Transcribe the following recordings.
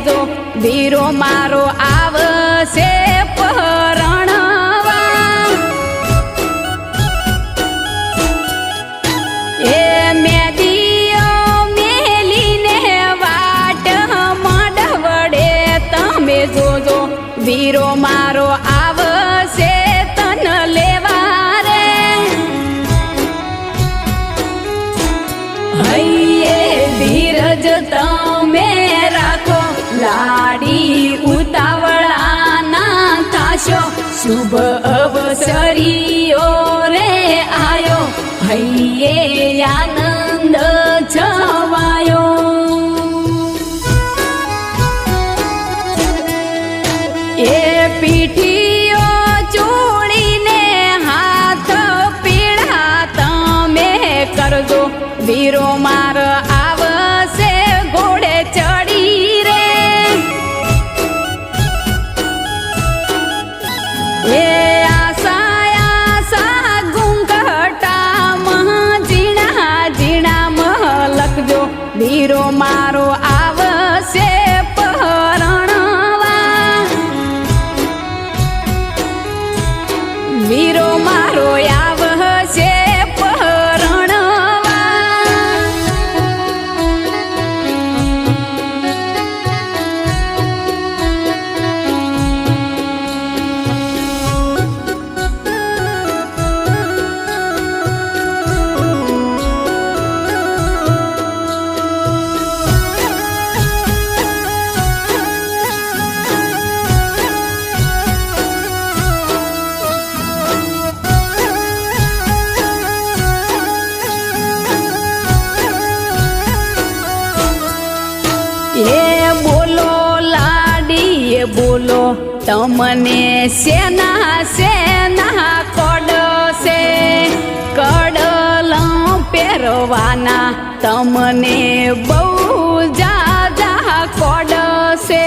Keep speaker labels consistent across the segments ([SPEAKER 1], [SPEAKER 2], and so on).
[SPEAKER 1] રેજો વીરો મારો આવશે પરણવા એ મેદીઓ મેલીને વાટ માંડવડે તમે જોજો વીરો મારો આવશે તન લેવા રે હૈયે ધીરજ તમે રાખો લાડી ઉતાવળા ના થાશો શુભ અવસરીઓ રે આયો હૈયે આનંદ છવાયો એ પીઠીઓ ચોળીને હાથ પીળા તમે કરજો વીરો માર આવશે ઘોડે ચડી રે એ આશા ગુંગટામાં ઝીણા ઝીણા મલકજો વીરો મારો આવશે પરણવા વીરો મારો આવશે બોલો તમને સેના સેના કડશે કડલ પહેરવાના તમને બહુ જાજા કડશે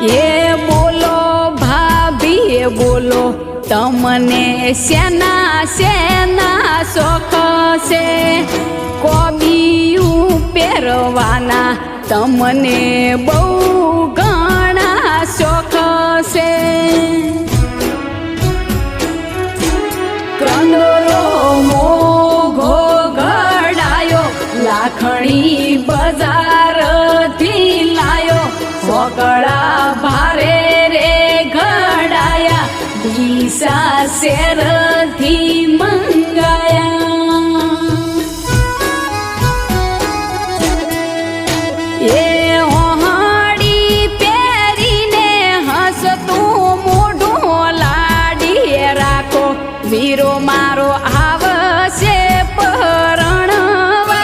[SPEAKER 1] એ બોલો ભાભી બોલો તમને સેના સેના શોખ છે કોબીયું પહેરવાના તમને બહુ ઘણા શોખ છે કંદોરો મોઘો ઘડાયો લાખણી બજારથી લાયો વગડા ભારે રે ઘડાયા ડીસા શેરથી મંગાયા એ ઓહડી પહેરીને હસતું મોઢું લાડી રાખો વીરો મારો આવશે પરણવા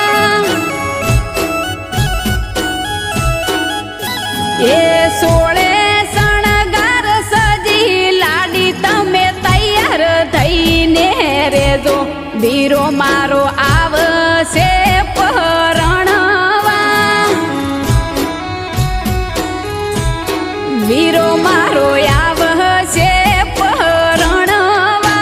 [SPEAKER 1] એ સોળે શણગાર સજી લાડી તમે તૈયાર થઈને રેજો વીરો મારો આવશે પરણવા વીરો મારો આવશે પરણવા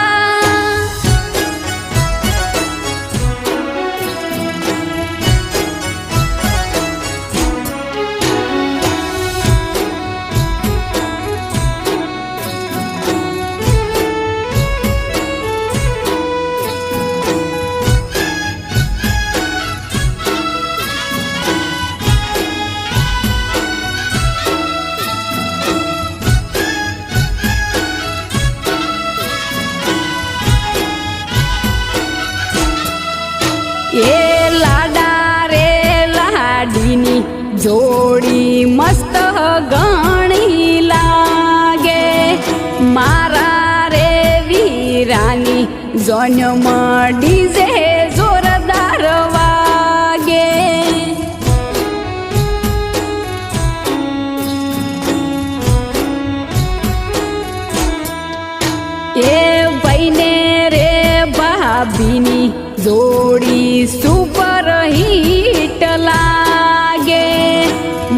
[SPEAKER 1] એ લાડા રે લાડીની જોડી મસ્ત ગણી લાગે મારા રે વીરાની જન્મ ડીજે જોરદાર વાગે એ ભાઈને રે ભાભીની જોડી સુપર હિટ લાગે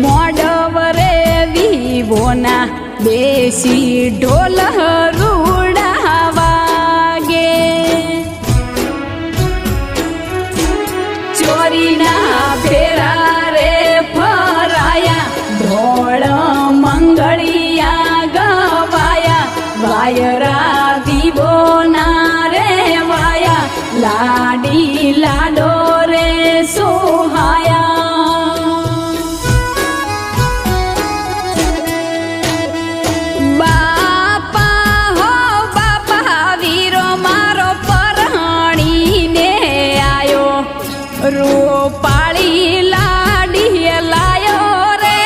[SPEAKER 1] મોડવ રે વિવોના દેશી ઢોલ રૂડા વાગે રૂપાળી લાડી લાયો રે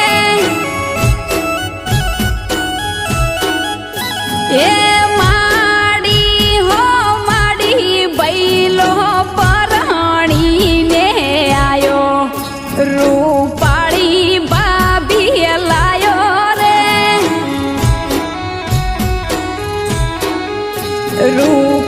[SPEAKER 1] એ માડી હો માડી બૈલો પરણીને આયો રૂપાળી ભાભી લાયો રે રૂપ